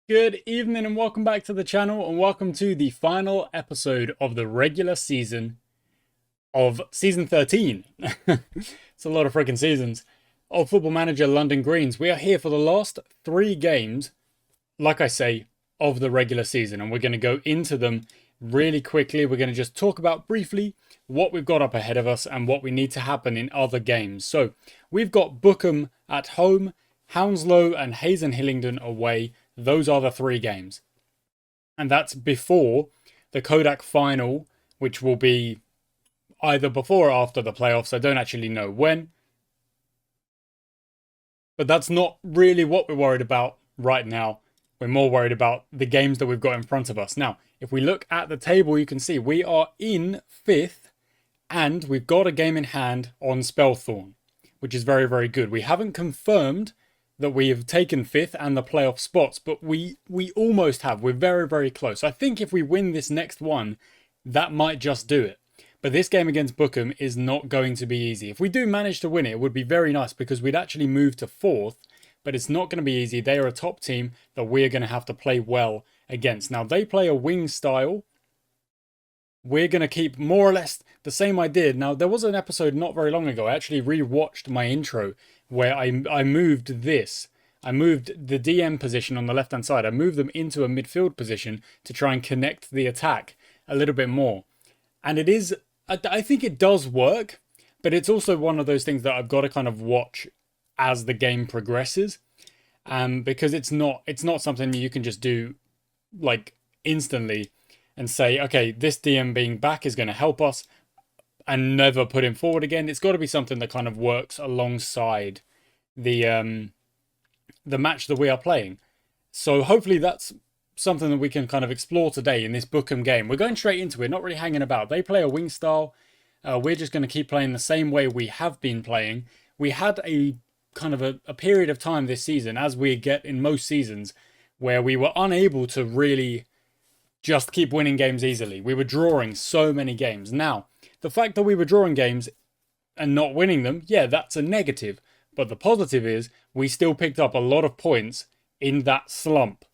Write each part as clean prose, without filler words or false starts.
Good evening and welcome back to the channel and welcome to the final episode of the regular season of season 13. It's a lot of freaking seasons of Football Manager London Greens. We are here for the last 3 games, like I say, of the regular season, and we're going to go into them really quickly. We're going to just talk about briefly what we've got up ahead of us and what we need to happen in other games. So we've got Bookham at home, Hounslow and Hayes and Hillingdon away. Those are the 3 games. And that's before the Kodak final, which will be either before or after the playoffs. I don't actually know when. But that's not really what we're worried about right now. We're more worried about the games that we've got in front of us. Now, if we look at the table, you can see we are in 5th and we've got a game in hand on Spelthorne, which is very, very good. We haven't confirmed that we have taken 5th and the playoff spots, but we almost have. We're very, very close. I think if we win this next one, that might just do it. But this game against Bookham is not going to be easy. If we do manage to win it, it would be very nice because we'd actually move to 4th, but it's not going to be easy. They are a top team that we're going to have to play well against. Now, they play a wing style. We're going to keep more or less the same I did. Now, there was an episode not very long ago. I actually re-watched my intro where I moved this. I moved the DM position on the left-hand side. I moved them into a midfield position to try and connect the attack a little bit more. And it is, I think it does work, but it's also one of those things that I've got to kind of watch as the game progresses. Because it's not something you can just do like instantly and say, okay, this DM being back is going to help us and never put him forward again. It's got to be something that kind of works alongside the match that we are playing. So hopefully that's something that we can kind of explore today in this Bookham game. We're going straight into it, not really hanging about. They play a wing style. We're just going to keep playing the same way we have been playing. We had a kind of a period of time this season, as we get in most seasons, where we were unable to really just keep winning games easily. We were drawing so many games. Now, the fact that we were drawing games and not winning them, yeah, that's a negative. But the positive is we still picked up a lot of points in that slump,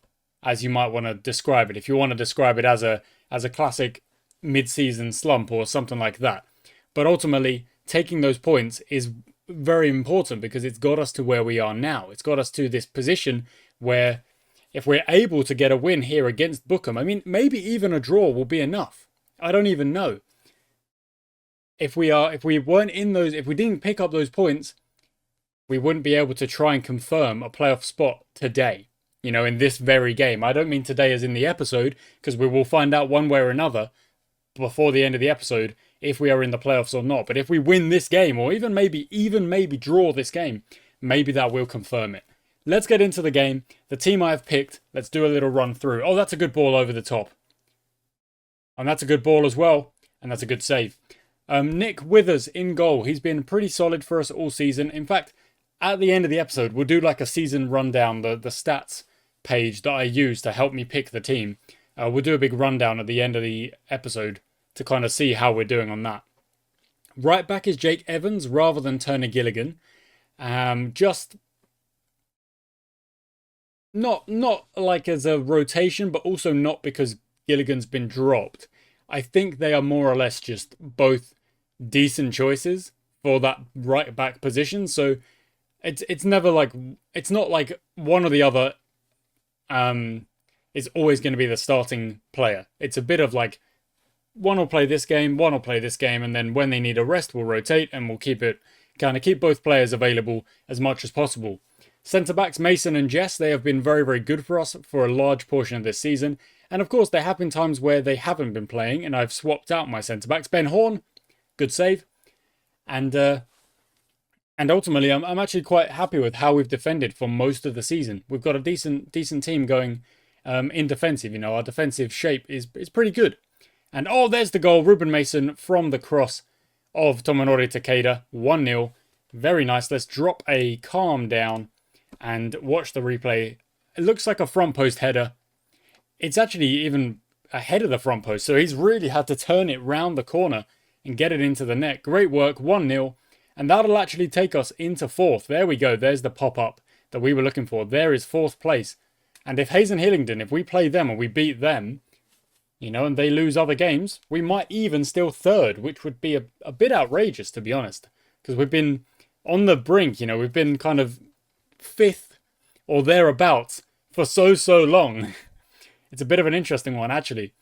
as you might want to describe it. If you want to describe it as a classic mid-season slump or something like that. But ultimately, taking those points is very important because it's got us to where we are now. It's got us to this position where if we're able to get a win here against Bookham, I mean, maybe even a draw will be enough. I don't even know. If we weren't in those, if we didn't pick up those points, we wouldn't be able to try and confirm a playoff spot today. You know, in this very game. I don't mean today as in the episode, because we will find out one way or another before the end of the episode if we are in the playoffs or not. But if we win this game, or even maybe draw this game, maybe that will confirm it. Let's get into the game. The team I have picked, let's do a little run through. Oh, that's a good ball over the top. And that's a good ball as well. And that's a good save. Nick Withers in goal. He's been pretty solid for us all season. In fact, at the end of the episode, we'll do like a season rundown, the stats page that I use to help me pick the team. We'll do a big rundown at the end of the episode to kind of see how we're doing on that. Right back is Jake Evans rather than Turner Gilligan. Just not like as a rotation, but also not because Gilligan's been dropped. I think they are more or less just both decent choices for that right back position. So it's never like, it's not like one or the other is always going to be the starting player. It's a bit of like, one will play this game, one will play this game, and then when they need a rest, we'll rotate and we'll keep both players available as much as possible. Centre-backs Mason and Jess, they have been very, very good for us for a large portion of this season. And of course, there have been times where they haven't been playing and I've swapped out my centre-backs. Ben Horn, good save. And ultimately, I'm actually quite happy with how we've defended for most of the season. We've got a decent team going in defensive. You know, our defensive shape is pretty good. And oh, there's the goal. Ruben Mason from the cross of Tomonori Takeda. 1-0. Very nice. Let's drop a calm down and watch the replay. It looks like a front post header. It's actually even ahead of the front post. So he's really had to turn it round the corner and get it into the net. Great work. 1-0. And that'll actually take us into 4th. There we go. There's the pop-up that we were looking for. There is 4th place. And if Hayes and Hillingdon, if we play them and we beat them, you know, and they lose other games, we might even still third, which would be a bit outrageous, to be honest. Because we've been on the brink, you know, we've been kind of fifth or thereabouts for so long. It's a bit of an interesting one, actually.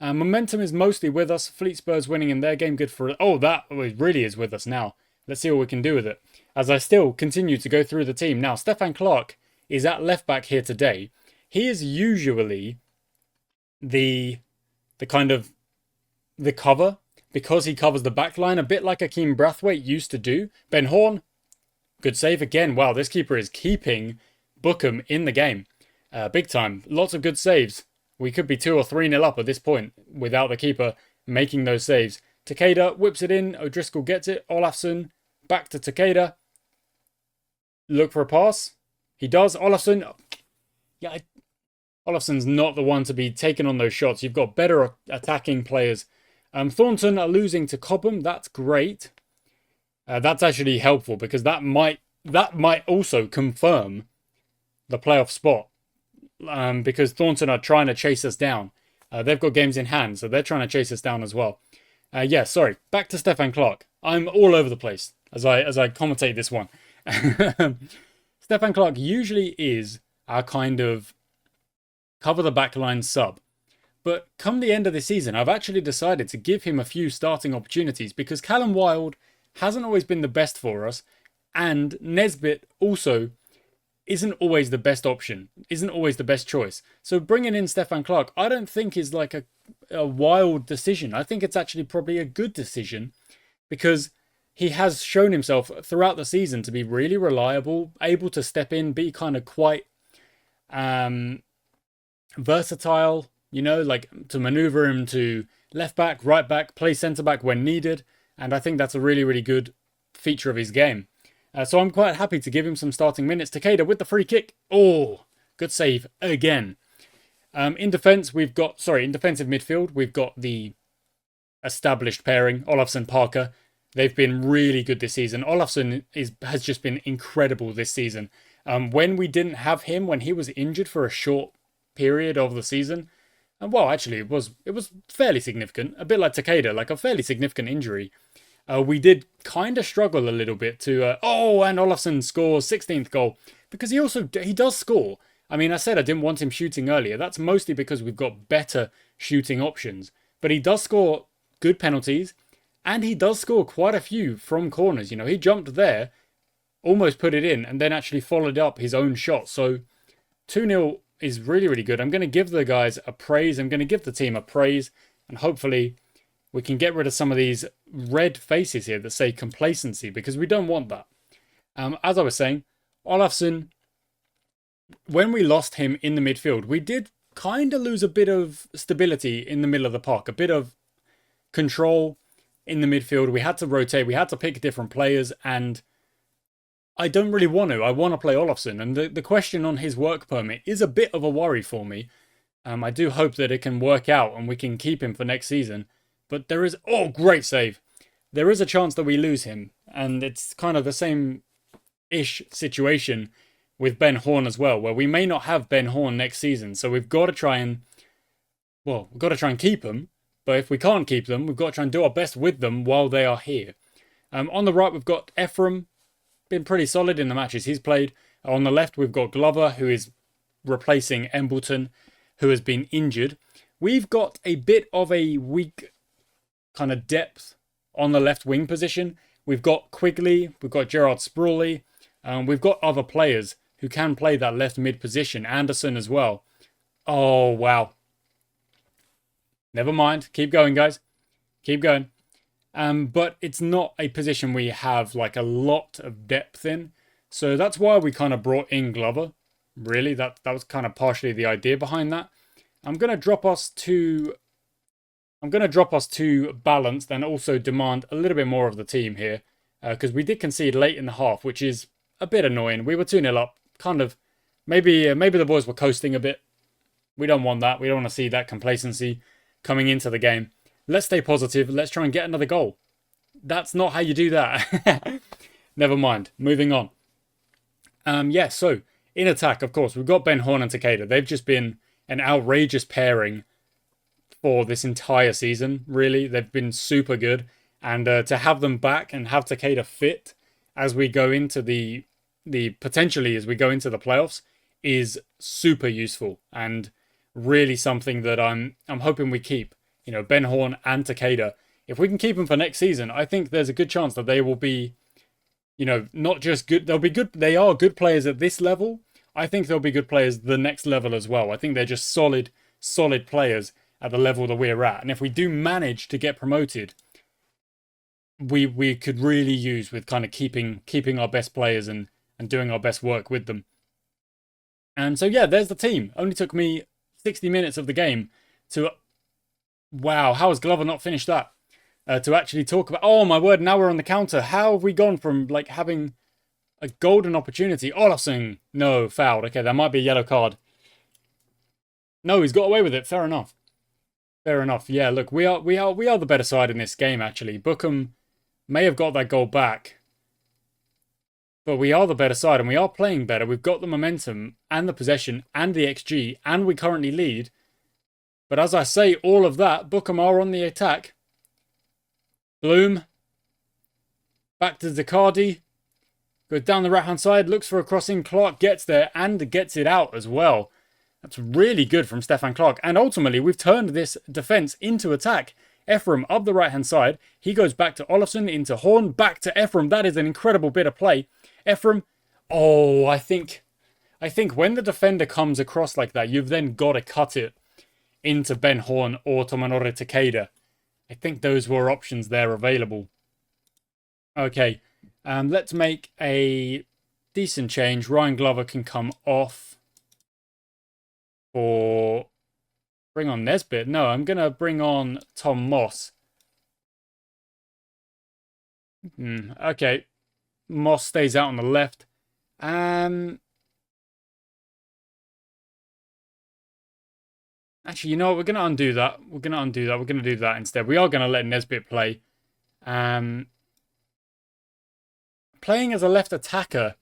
Momentum is mostly with us. Fleet Spurs winning in their game, good for... Oh, that really is with us now. Let's see what we can do with it. As I still continue to go through the team. Now, Stefan Clark is at left back here today. He is usually the kind of the cover, because he covers the back line a bit like Akeem Brathwaite used to do. Ben Horn, good save again. Wow, this keeper is keeping Bookham in the game. Big time. Lots of good saves. We could be 2 or 3-0 up at this point without the keeper making those saves. Takeda whips it in. O'Driscoll gets it. Olafsson back to Takeda. Look for a pass. He does. Olafsson. Yeah, Olafsson's not the one to be taking on those shots. You've got better attacking players. Thornton are losing to Cobham. That's great. That's actually helpful because that might also confirm the playoff spot. Because Thornton are trying to chase us down. They've got games in hand, so they're trying to chase us down as well. Yeah, sorry. Back to Stefan Clark. I'm all over the place as I commentate this one. Stefan Clark usually is our kind of cover the backline sub. But come the end of the season, I've actually decided to give him a few starting opportunities because Callum Wilde hasn't always been the best for us, and Nesbitt also isn't always the best option, isn't always the best choice. So bringing in Stefan Clark, I don't think is like a wild decision. I think it's actually probably a good decision because he has shown himself throughout the season to be really reliable, able to step in, be kind of quite versatile, you know, like to maneuver him to left back, right back, play centre back when needed. And I think that's a really, really good feature of his game. So I'm quite happy to give him some starting minutes. Takeda with the free kick. Oh, good save again. In defensive midfield, we've got the established pairing, Olafsson-Parker. They've been really good this season. Olafsson has just been incredible this season. When we didn't have him, when he was injured for a short period of the season, and well, actually, it was fairly significant. A bit like Takeda, like a fairly significant injury. We did kind of struggle a little bit to... and Olafsson scores 16th goal. Because he does score. I mean, I said I didn't want him shooting earlier. That's mostly because we've got better shooting options. But he does score good penalties. And he does score quite a few from corners. You know, he jumped there, almost put it in, and then actually followed up his own shot. So 2-0 is really, really good. I'm going to give the guys a praise. I'm going to give the team a praise. And hopefully we can get rid of some of these red faces here that say complacency, because we don't want that. As I was saying, Olafsson, when we lost him in the midfield, we did kind of lose a bit of stability in the middle of the park, a bit of control in the midfield. We had to rotate, we had to pick different players, and I don't really want to. I want to play Olafsson, and the question on his work permit is a bit of a worry for me. I do hope that it can work out and we can keep him for next season. But there is... Oh, great save. There is a chance that we lose him. And it's kind of the same-ish situation with Ben Horn as well, where we may not have Ben Horn next season. So we've got to try and... Well, we've got to try and keep them. But if we can't keep them, we've got to try and do our best with them while they are here. On the right, we've got Ephraim. Been pretty solid in the matches he's played. On the left, we've got Glover, who is replacing Embleton, who has been injured. We've got a bit of a weak kind of depth on the left wing position. We've got Quigley, we've got Gerard Sprawley, we've got other players who can play that left mid position. Anderson as well. Oh, wow. Never mind. Keep going, guys. Keep going. But it's not a position we have like a lot of depth in. So that's why we kind of brought in Glover. Really, that was kind of partially the idea behind that. I'm going to drop us to balanced and also demand a little bit more of the team here. Because we did concede late in the half, which is a bit annoying. We were 2-0 up. Kind of, maybe the boys were coasting a bit. We don't want that. We don't want to see that complacency coming into the game. Let's stay positive. Let's try and get another goal. That's not how you do that. Never mind. Moving on. So in attack, of course, we've got Ben Horn and Takeda. They've just been an outrageous pairing for this entire season, really. They've been super good. And to have them back and have Takeda fit as we go into the potentially as we go into the playoffs is super useful and really something that I'm hoping we keep. You know, Ben Horn and Takeda. If we can keep them for next season, I think there's a good chance that they will be, you know, not just good. They'll be good. They are good players at this level. I think they'll be good players the next level as well. I think they're just solid players at the level that we're at. And if we do manage to get promoted, we could really use with kind of keeping our best players and doing our best work with them. And so yeah, there's the team. Only took me 60 minutes of the game to... Wow, how has Glover not finished that? To actually talk about... Oh my word, now we're on the counter. How have we gone from like having a golden opportunity? Olafsson, no, fouled. Okay, that might be a yellow card. No, he's got away with it. Fair enough. Fair enough. Yeah, look, we are the better side in this game, actually. Bookham may have got that goal back, but we are the better side and we are playing better. We've got the momentum and the possession and the XG, and we currently lead. But as I say all of that, Bookham are on the attack. Bloom. Back to Zaccardi. Goes down the right-hand side, looks for a crossing. Clark gets there and gets it out as well. That's really good from Stefan Clark. And ultimately, we've turned this defence into attack. Ephraim up the right-hand side. He goes back to Olafsson, into Horn, back to Ephraim. That is an incredible bit of play. Ephraim, oh, I think when the defender comes across like that, you've then got to cut it into Ben Horn or Tomonori Takeda. I think those were options there available. Okay, let's make a decent change. Ryan Glover can come off for... Bring on Nesbitt. No, I'm going to bring on Tom Moss. Okay. Moss stays out on the left. Actually, you know what? We're going to undo that. We're going to do that instead. We are going to let Nesbitt play. Playing as a left attacker.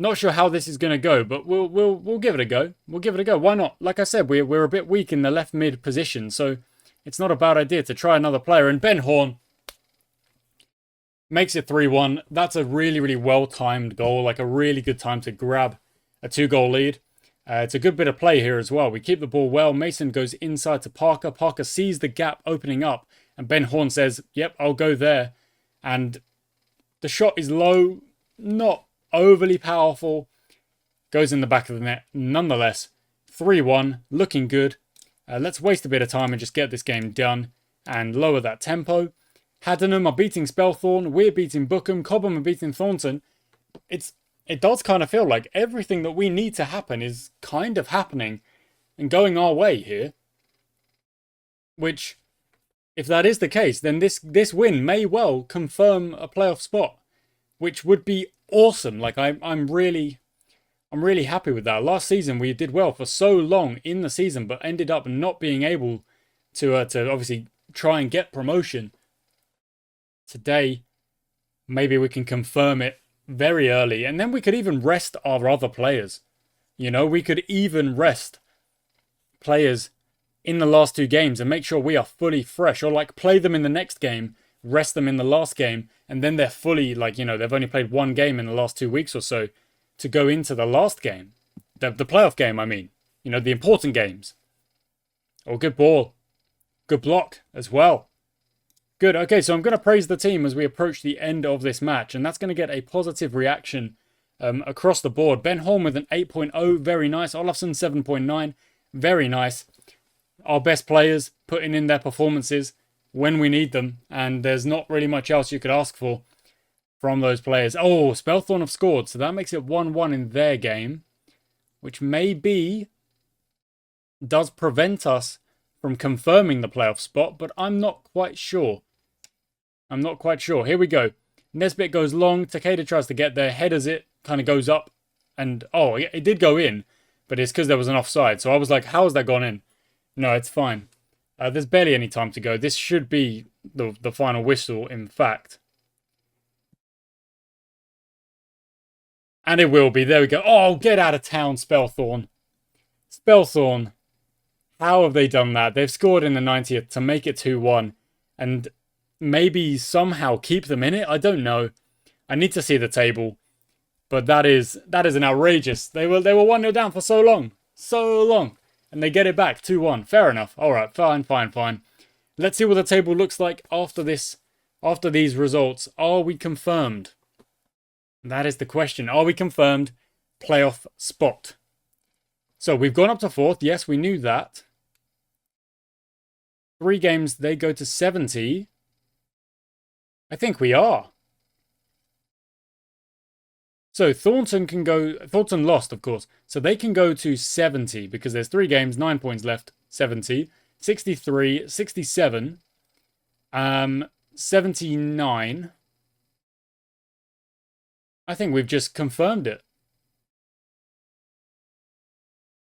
Not sure how this is going to go, but we'll give it a go. We'll give it a go. Why not? Like I said, we're a bit weak in the left mid position, so it's not a bad idea to try another player. And Ben Horn makes it 3-1. That's a really, really well-timed goal, like a really good time to grab a 2-goal lead. It's a good bit of play here as well. We keep the ball well. Mason goes inside to Parker. Parker sees the gap opening up, and Ben Horn says, yep, I'll go there. And the shot is low, not overly powerful, goes in the back of the net nonetheless. 3-1, looking good. Let's waste a bit of time and just get this game done and lower that tempo. Haddenham are beating Spelthorne, we're beating Bookham, Cobham are beating Thornton. It does kind of feel like everything that we need to happen is kind of happening and going our way here. Which, if that is the case, then this win may well confirm a playoff spot, which would be awesome. Like I'm really happy with that. Last season we did well for so long in the season, but ended up not being able to obviously try and get promotion. Today, maybe we can confirm it very early, and then we could even rest our other players. You know, we could even rest players in the last 2 games and make sure we are fully fresh, or like play them in the next game, rest them in the last game, and then they're fully, like, you know, they've only played 1 game in the last 2 weeks or so to go into the last game. The playoff game, I mean. You know, the important games. Oh, good ball. Good block as well. Good. Okay, so I'm going to praise the team as we approach the end of this match, and that's going to get a positive reaction across the board. Ben Horn with an 8.0, very nice. Olafsson 7.9, very nice. Our best players putting in their performances when we need them, and there's not really much else you could ask for from those players. Oh, Spelthorne have scored, so that makes it 1-1 in their game, which maybe does prevent us from confirming the playoff spot, but I'm not quite sure. I'm not quite sure. Here we go. Nesbitt goes long. Takeda tries to get there, headers it, kind of goes up, and oh, it did go in, but it's because there was an offside. So I was like, how has that gone in? No, it's fine. There's barely any time to go. This should be the final whistle, in fact. And it will be. There we go. Oh, get out of town, Spellthorne. Spellthorne. How have they done that? They've scored in the 90th to make it 2-1. And maybe somehow keep them in it? I don't know. I need to see the table. But that is an outrageous. They were 1-0 down for so long. So long. And they get it back 2-1. Fair enough. Alright, fine. Let's see what the table looks like after this. After these results. Are we confirmed? That is the question. Are we confirmed playoff spot? So we've gone up to 4th. Yes, we knew that. 3 games, they go to 70. I think we are. So Thornton can go... Thornton lost, of course. So they can go to 70 because there's 3 games, 9 points left. 70. 63. 67. 79. I think we've just confirmed it.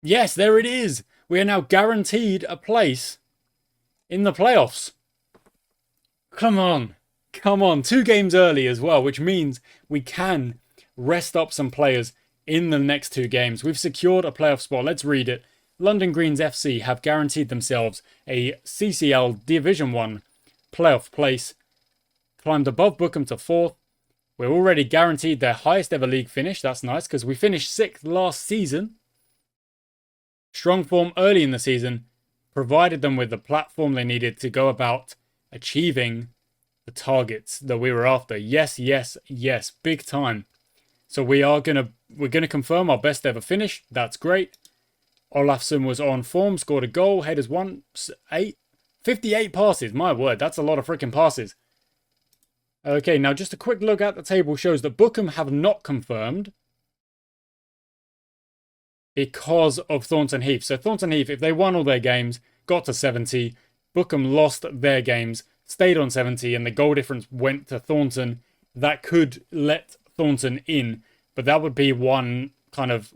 Yes, there it is. We are now guaranteed a place in the playoffs. Come on. 2 games early as well, which means we can rest up some players in the next 2 games. We've secured a playoff spot. Let's read it. London Greens FC have guaranteed themselves a CCL Division 1 playoff place. Climbed above Bookham to 4th. We're already guaranteed their highest ever league finish. That's nice because we finished 6th last season. Strong form early in the season provided them with the platform they needed to go about achieving the targets that we were after. Yes, big time. So we're gonna confirm our best ever finish. That's great. Olafsson was on form, scored a goal. Headers 58 passes. My word, that's a lot of freaking passes. Okay, now just a quick look at the table shows that Bookham have not confirmed because of Thornton Heath. So Thornton Heath, if they won all their games, got to 70, Bookham lost their games, stayed on 70, and the goal difference went to Thornton. That could let Thornton in, but that would be one kind of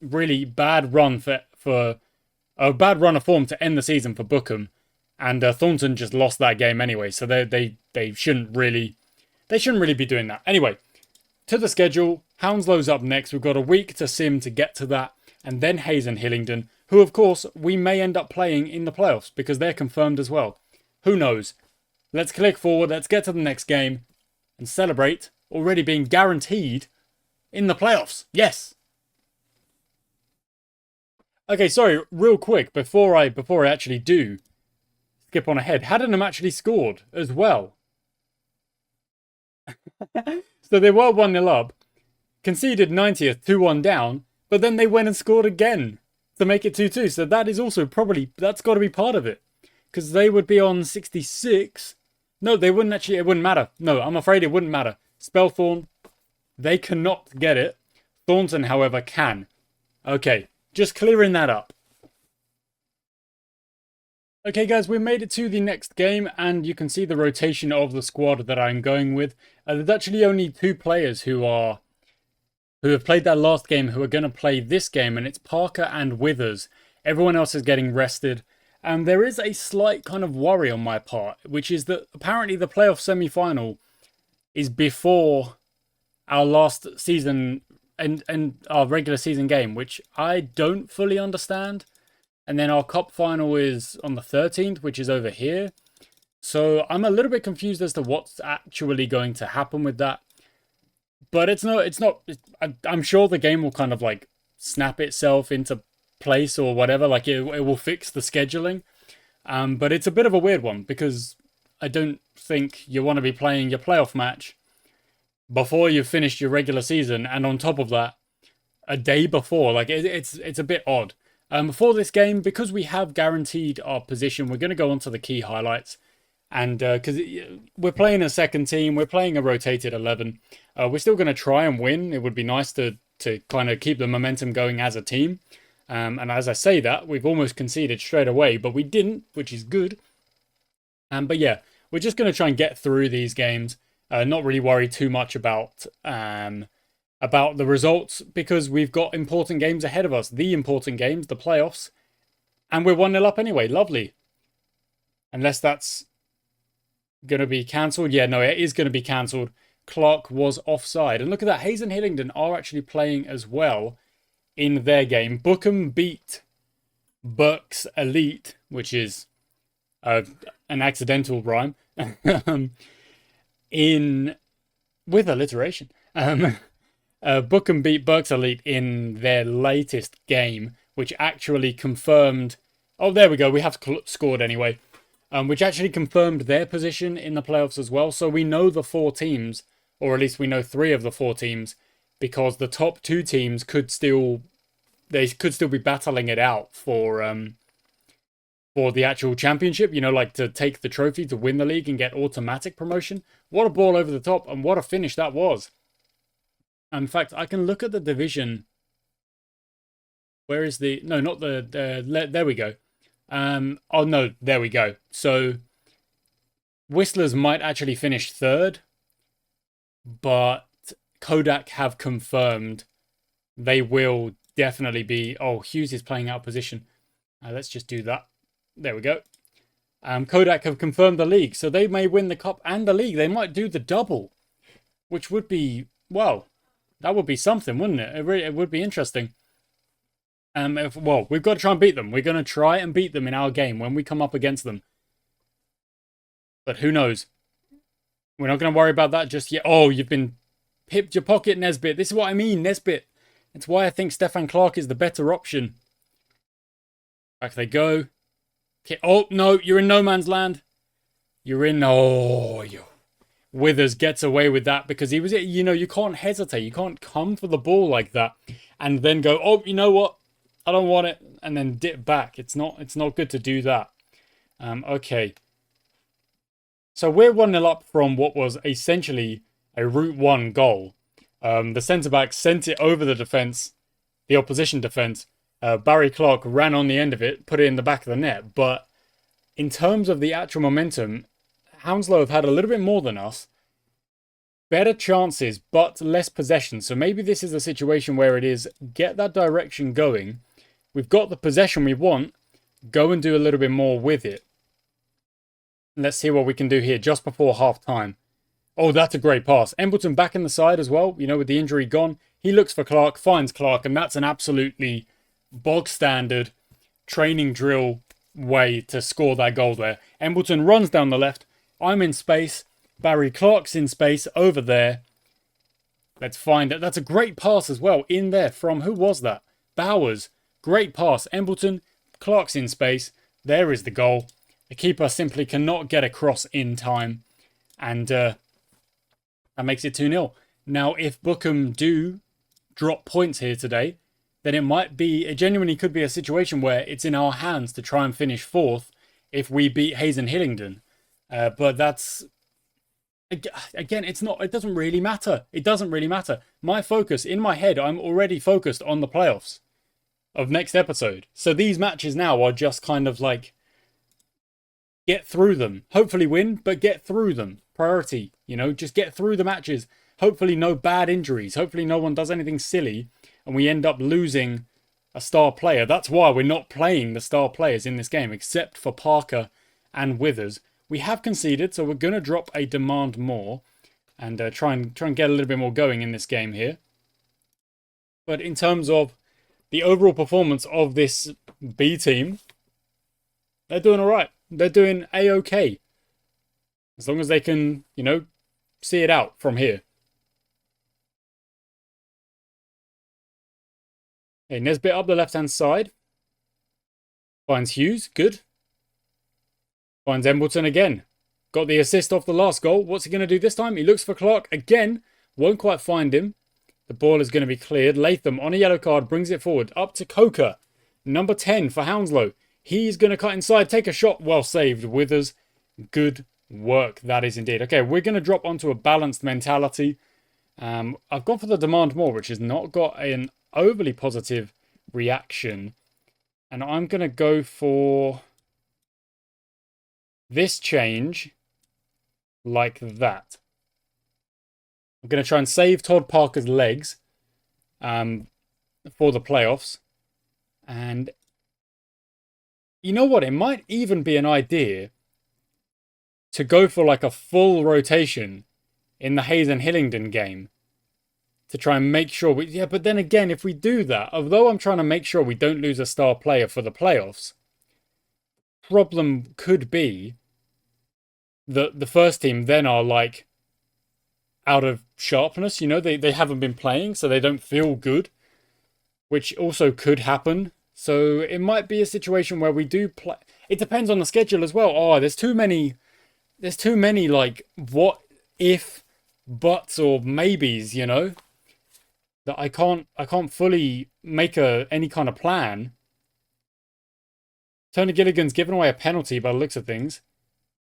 really bad run for a bad run of form to end the season for Bookham. And Thornton just lost that game anyway, so they shouldn't really be doing that. Anyway, to the schedule, Hounslow's up next. We've got a week to sim to get to that, and then Hayes and Hillingdon, who of course we may end up playing in the playoffs because they're confirmed as well. Who knows? Let's click forward. Let's get to the next game and celebrate already being guaranteed in the playoffs. Yes. Okay, sorry, real quick before I actually do skip on ahead. Haddenham actually scored as well. So they were 1-0 up, conceded 90th, 2-1 down, but then they went and scored again to make it 2-2. So that is also probably, that's got to be part of it. Because they would be on 66. No, they wouldn't actually, it wouldn't matter. No, I'm afraid it wouldn't matter. Spellthorne, they cannot get it. Thornton, however, can. Okay, just clearing that up. Okay guys, we made it to the next game and you can see the rotation of the squad that I'm going with. There's actually only 2 players who have played that last game who are going to play this game, and it's Parker and Withers. Everyone else is getting rested. And there is a slight kind of worry on my part, which is that apparently the playoff semi-final is before our last season and our regular season game, which I don't fully understand. And then our cup final is on the 13th, which is over here. So I'm a little bit confused as to what's actually going to happen with that. But I'm sure the game will kind of like snap itself into place or whatever. Like it will fix the scheduling. But it's a bit of a weird one because I don't think you want to be playing your playoff match before you've finished your regular season. And on top of that, a day before. Like it's a bit odd. For this game, because we have guaranteed our position, we're going to go on to the key highlights. And because we're playing a second team, we're playing a rotated 11. We're still going to try and win. It would be nice to kind of keep the momentum going as a team. And as I say that, we've almost conceded straight away, but we didn't, which is good. But yeah, we're just going to try and get through these games. Not really worry too much about the results because we've got important games ahead of us. The important games, the playoffs. And we're 1-0 up anyway. Lovely. Unless that's going to be cancelled. Yeah, no, it is going to be cancelled Clark was offside. And look at that, Hayes and Hillingdon are actually playing as well in their game. Bookham beat Burke's Elite, which is an accidental rhyme, with alliteration. Bookham beat Burke's Elite in their latest game, which actually confirmed... Oh, there we go. We have scored anyway. Which actually confirmed their position in the playoffs as well. So we know the 4 teams, or at least we know 3 of the 4 teams, because the top 2 teams could still be battling it out for the actual championship. You know, like to take the trophy, to win the league and get automatic promotion. What a ball over the top, and what a finish that was. In fact, I can look at the division. Where is the... No, not there we go. Oh, no, there we go. So, Whistlers might actually finish 3rd, but Kodak have confirmed they will definitely be... Oh, Hughes is playing out of position. Let's just do that. There we go. Kodak have confirmed the league, so they may win the cup and the league. They might do the double, which would be... Well, that would be something, wouldn't it? It would be interesting. Well, we've got to try and beat them. We're going to try and beat them in our game when we come up against them. But who knows? We're not going to worry about that just yet. Oh, you've been pipped your pocket, Nesbitt. This is what I mean, Nesbitt. It's why I think Stefan Clark is the better option. Back they go. Okay. Oh, no, you're in no man's land. You're in... Oh, Withers gets away with that because he was... You know, you can't hesitate. You can't come for the ball like that and then go, oh, you know what? I don't want it, and then dip back. It's not good to do that. Okay. So we're 1-0 up from what was essentially a Route 1 goal. The centre-back sent it over the defence, the opposition defence. Barry Clark ran on the end of it, put it in the back of the net. But in terms of the actual momentum, Hounslow have had a little bit more than us. Better chances, but less possession. So maybe this is a situation where it is get that direction going. We've got the possession we want. Go and do a little bit more with it. Let's see what we can do here just before half-time. Oh, that's a great pass. Embleton back in the side as well. You know, with the injury gone. He looks for Clark, finds Clark, and that's an absolutely bog-standard training drill way to score that goal there. Embleton runs down the left. I'm in space. Barry Clark's in space over there. Let's find it. That's a great pass as well in there from... Who was that? Bowers. Great pass. Embleton. Clark's in space. There is the goal. The keeper simply cannot get across in time. And that makes it 2-0. Now, if Bookham do drop points here today, then it might be... It genuinely could be a situation where it's in our hands to try and finish 4th if we beat Hayes and Hillingdon. But that's... Again, it's not... It doesn't really matter. It doesn't really matter. My focus, in my head, I'm already focused on the playoffs of next episode. So these matches now are just kind of like... Get through them. Hopefully win, but get through them. Priority, you know, just get through the matches. Hopefully no bad injuries. Hopefully no one does anything silly and we end up losing a star player. That's why we're not playing the star players in this game, except for Parker and Withers. We have conceded, so we're going to drop a demand more and try and get a little bit more going in this game here. But in terms of the overall performance of this B team, they're doing all right. They're doing A-okay. As long as they can, you know, see it out from here. Okay, Nesbitt up the left-hand side. Finds Hughes. Good. Finds Embleton again. Got the assist off the last goal. What's he going to do this time? He looks for Clark again. Won't quite find him. The ball is going to be cleared. Latham on a yellow card brings it forward. Up to Coker. Number 10 for Hounslow. He's going to cut inside. Take a shot. Well saved. Withers. Good work. That is indeed. Okay, we're going to drop onto a balanced mentality. I've gone for the demand more, which has not got an overly positive reaction. And I'm going to go for this change like that. I'm going to try and save Todd Parker's legs for the playoffs. And you know what? It might even be an idea to go for like a full rotation in the Hayes and Hillingdon game to try and make sure we... Yeah, but then again, if we do that, although I'm trying to make sure we don't lose a star player for the playoffs, problem could be that the first team then are like out of sharpness, you know, they haven't been playing, so they don't feel good, which also could happen. So it might be a situation where we do play. It depends on the schedule as well. Oh, there's too many like what if buts or maybes, you know, that I can't fully make any kind of plan. Tony Gilligan's given away a penalty by the looks of things.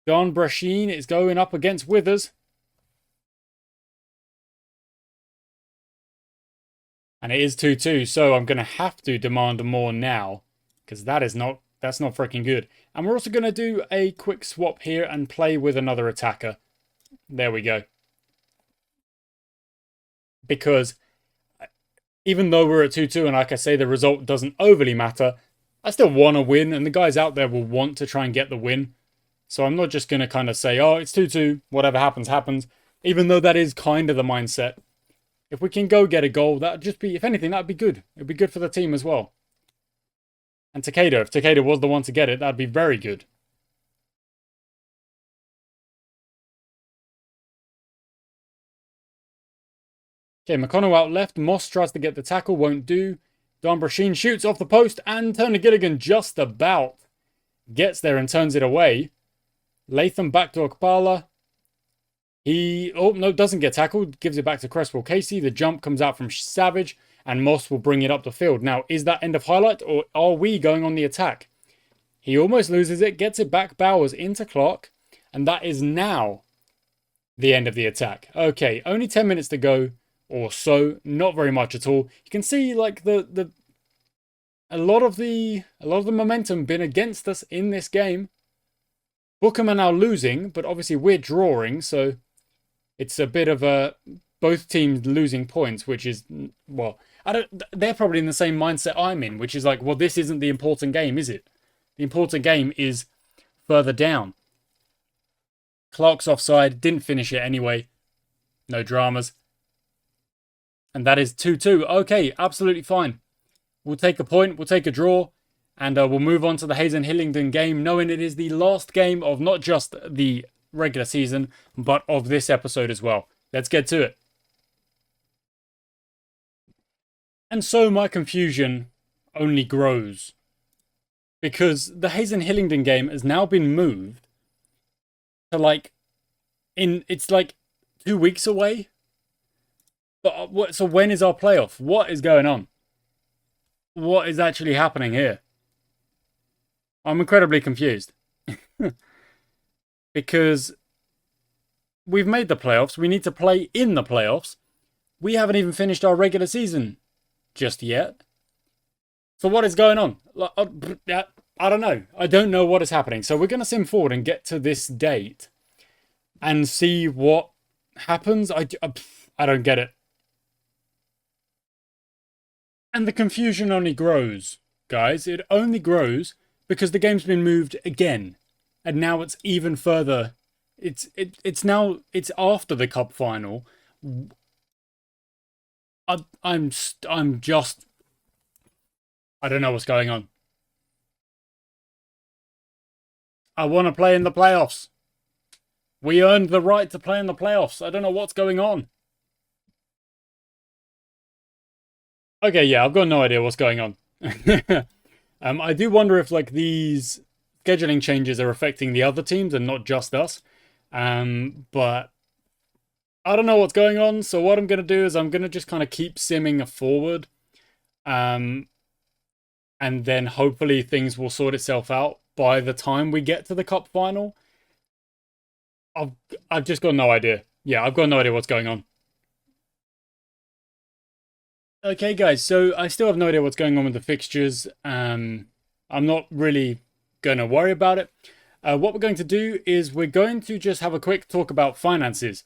John Brashin is going up against Withers. And it is 2-2, so I'm going to have to demand more now, because that's not freaking good. And we're also going to do a quick swap here and play with another attacker. There we go. Because even though we're at 2-2, and like I say, the result doesn't overly matter, I still want to win, and the guys out there will want to try and get the win. So I'm not just going to kind of say, oh, it's 2-2, whatever happens, happens. Even though that is kind of the mindset. If we can go get a goal, that would just be, if anything, that would be good. It would be good for the team as well. And Takeda, if Takeda was the one to get it, that would be very good. Okay, McConnell out left. Moss tries to get the tackle, won't do. Don Brashin shoots off the post, and Turner Gilligan just about gets there and turns it away. Latham back to Okpala. Oh, no, doesn't get tackled. Gives it back to Cresswell Casey. The jump comes out from Savage, and Moss will bring it up the field. Now, is that end of highlight, or are we going on the attack? He almost loses it, gets it back Bowers into Clark, and that is now the end of the attack. Okay, only 10 minutes to go, or so. Not very much at all. You can see, like, a lot of the momentum been against us in this game. Bookham are now losing, but obviously we're drawing, so it's a bit of a both teams losing points, which is, well, they're probably in the same mindset I'm in, which is like, well, this isn't the important game, is it? The important game is further down. Clark's offside, didn't finish it anyway. No dramas. And that is 2-2. Okay, absolutely fine. We'll take a point, we'll take a draw. And we'll move on to the Hayes and Hillingdon game, knowing it is the last game of not just the regular season, but of this episode as well. Let's get to it. And so my confusion only grows. Because the Hayes and Hillingdon game has now been moved to it's like 2 weeks away. But so when is our playoff? What is going on? What is actually happening here? I'm incredibly confused. Because we've made the playoffs. We need to play in the playoffs. We haven't even finished our regular season just yet. So what is going on? I don't know. I don't know what is happening. So we're going to sim forward and get to this date and see what happens. I don't get it. And the confusion only grows, guys. It only grows because the game's been moved again. And now it's even further. It's after the cup final. I'm just, I don't know what's going on. I want to play in the playoffs. We earned the right to play in the playoffs. I don't know what's going on. Okay, yeah, I've got no idea what's going on. I do wonder if like these scheduling changes are affecting the other teams and not just us. But I don't know what's going on. So what I'm going to do is I'm going to just kind of keep simming forward. And then hopefully things will sort itself out by the time we get to the cup final. I've just got no idea. Yeah, I've got no idea what's going on. Okay, guys, so I still have no idea what's going on with the fixtures. I'm not really going to worry about it. What we're going to do is we're going to just have a quick talk about finances.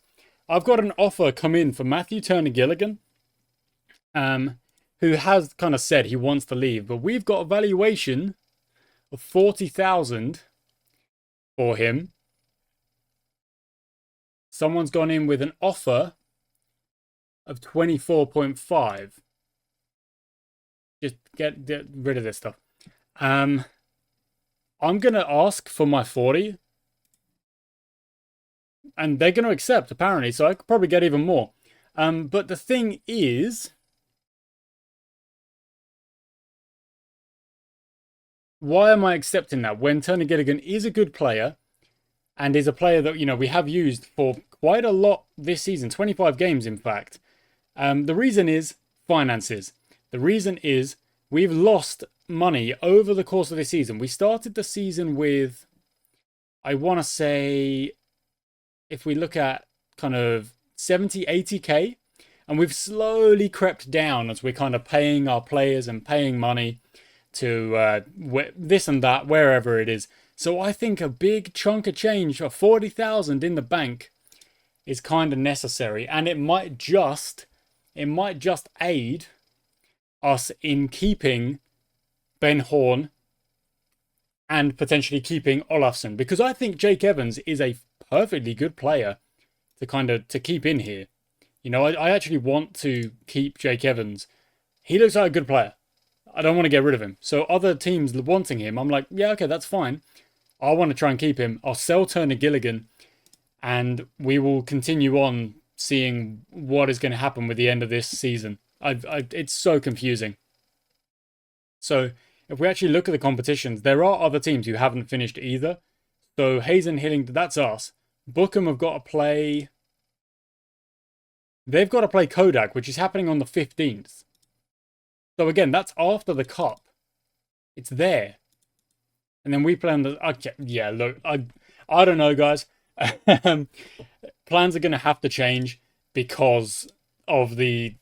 I've got an offer come in for Matthew Turner Gilligan, who has kind of said he wants to leave, but we've got a valuation of 40,000 for him. Someone's gone in with an offer of 24.5. Just get rid of this stuff. I'm going to ask for my 40. And they're going to accept, apparently, so I could probably get even more. But the thing is, why am I accepting that when Tony Gilligan is a good player and is a player that, you know, we have used for quite a lot this season, 25 games, in fact. The reason is finances. The reason is we've lost money over the course of this season. We started the season with, I want to say, if we look at kind of 70, 80k, and we've slowly crept down as we're kind of paying our players and paying money to this and that, wherever it is. So I think a big chunk of change of 40,000 in the bank is kind of necessary, and it might just aid us in keeping Ben Horn and potentially keeping Olafsson, because I think Jake Evans is a perfectly good player to keep in here. You know, I actually want to keep Jake Evans. He looks like a good player. I don't want to get rid of him. So other teams wanting him, I'm like, yeah, okay, that's fine. I want to try and keep him. I'll sell Turner Gilligan, and we will continue on seeing what is going to happen with the end of this season. It's so confusing. So if we actually look at the competitions, there are other teams who haven't finished either. So Hazen Hillingdon, that's us. Bookham have got to play... They've got to play Kodak, which is happening on the 15th. So again, that's after the Cup. It's there. And then we play on the... Okay, yeah, look, I don't know, guys. Plans are going to have to change because of the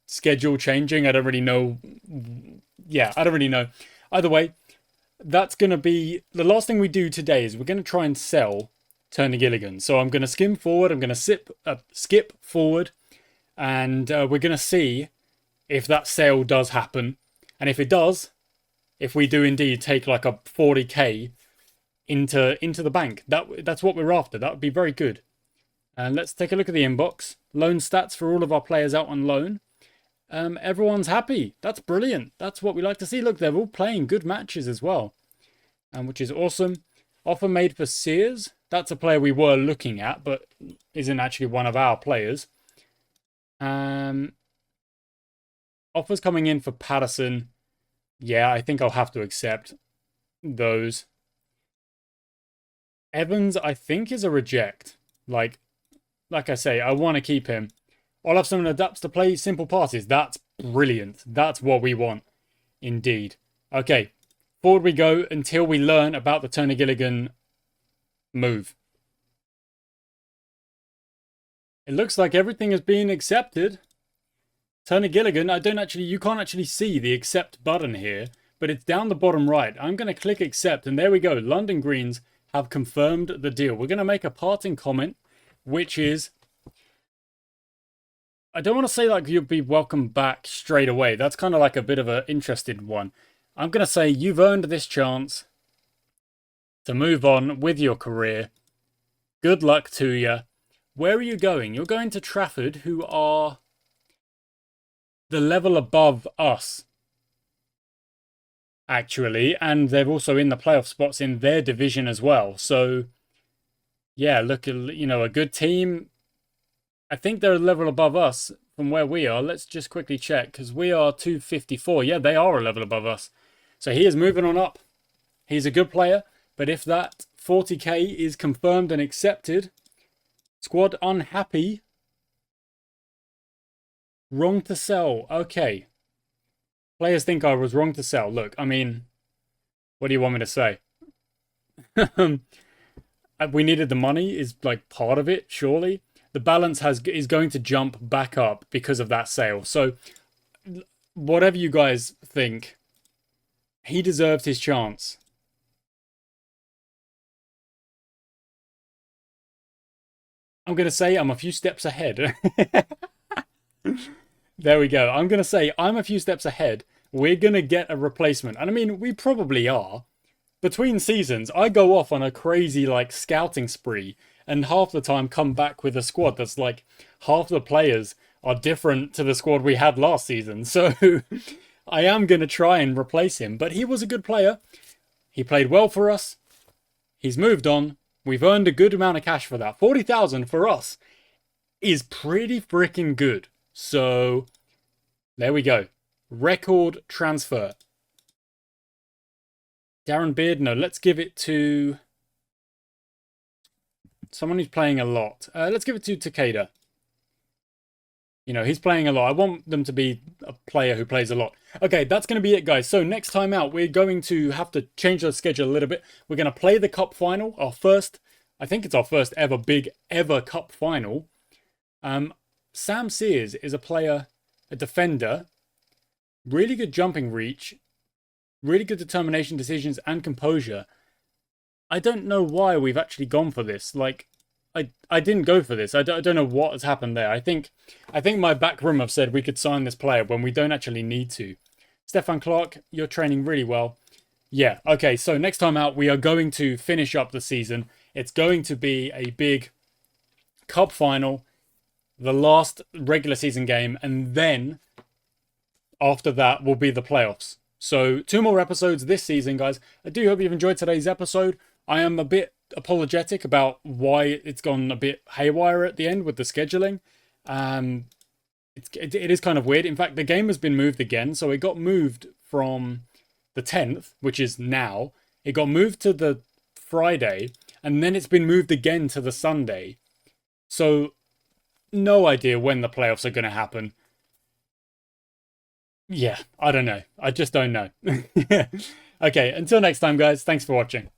schedule changing. I don't really know. Yeah, I don't really know. Either way, that's going to be... The last thing we do today is we're going to try and sell Turner Gilligan. So I'm going to skim forward. I'm going to skip forward. And we're going to see if that sale does happen. And if it does, if we do indeed take like a 40k into the bank, that's what we're after. That would be very good. And let's take a look at the inbox. Loan stats for all of our players out on loan. Everyone's happy. That's brilliant. That's what we like to see. Look, they're all playing good matches as well, which is awesome. Offer made for Sears. That's a player we were looking at, but isn't actually one of our players. Offers coming in for Patterson. Yeah, I think I'll have to accept those. Evans, I think, is a reject. Like I say, I want to keep him. Olafsson adapts to play simple passes. That's brilliant. That's what we want. Indeed. Okay, forward we go until we learn about the Turner Gilligan move. It looks like everything has been accepted. Turner Gilligan, you can't actually see the accept button here, but it's down the bottom right. I'm going to click accept, and there we go. London Greens have confirmed the deal. We're going to make a parting comment, which is, I don't want to say like you'll be welcome back straight away. That's kind of like a bit of an interested one. I'm going to say you've earned this chance to move on with your career. Good luck to you. Where are you going? You're going to Trafford, who are the level above us, actually, and they're also in the playoff spots in their division as well. So, yeah, look, you know, a good team. I think they're a level above us from where we are. Let's just quickly check, because we are 254. Yeah, they are a level above us. So he is moving on up. He's a good player, but if that 40k is confirmed and accepted, squad unhappy. Wrong to sell. Okay. Players think I was wrong to sell. Look, I mean, what do you want me to say? We needed the money is like part of it, surely. The balance is going to jump back up because of that sale. So whatever you guys think, he deserved his chance. I'm going to say I'm a few steps ahead. There we go. I'm going to say I'm a few steps ahead. We're going to get a replacement. And I mean, we probably are. Between seasons, I go off on a crazy like scouting spree and half the time come back with a squad that's like half the players are different to the squad we had last season. So I am going to try and replace him, but he was a good player. He played well for us. He's moved on. We've earned a good amount of cash for that. 40,000 for us is pretty freaking good. So there we go. Record transfer. Darren Beard, no, let's give it to someone who's playing a lot. Let's give it to Takeda. You know, he's playing a lot. I want them to be a player who plays a lot. Okay, that's going to be it, guys. So next time out, we're going to have to change the schedule a little bit. We're going to play the Cup final. I think it's our first big Cup final. Sam Sears is a player, a defender. Really good jumping reach. Really good determination, decisions, and composure. I don't know why we've actually gone for this. Like, I didn't go for this. I don't know what has happened there. I think my back room have said we could sign this player when we don't actually need to. Stefan Clark, you're training really well. Yeah, okay, so next time out, we are going to finish up the season. It's going to be a big cup final, the last regular season game, and then after that will be the playoffs. So 2 more episodes this season, guys. I do hope you've enjoyed today's episode. I am a bit apologetic about why it's gone a bit haywire at the end with the scheduling. It is kind of weird. In fact, the game has been moved again. So it got moved from the 10th, which is now. It got moved to the Friday, and then it's been moved again to the Sunday. So no idea when the playoffs are going to happen. Yeah, I don't know. I just don't know. Okay, until next time, guys. Thanks for watching.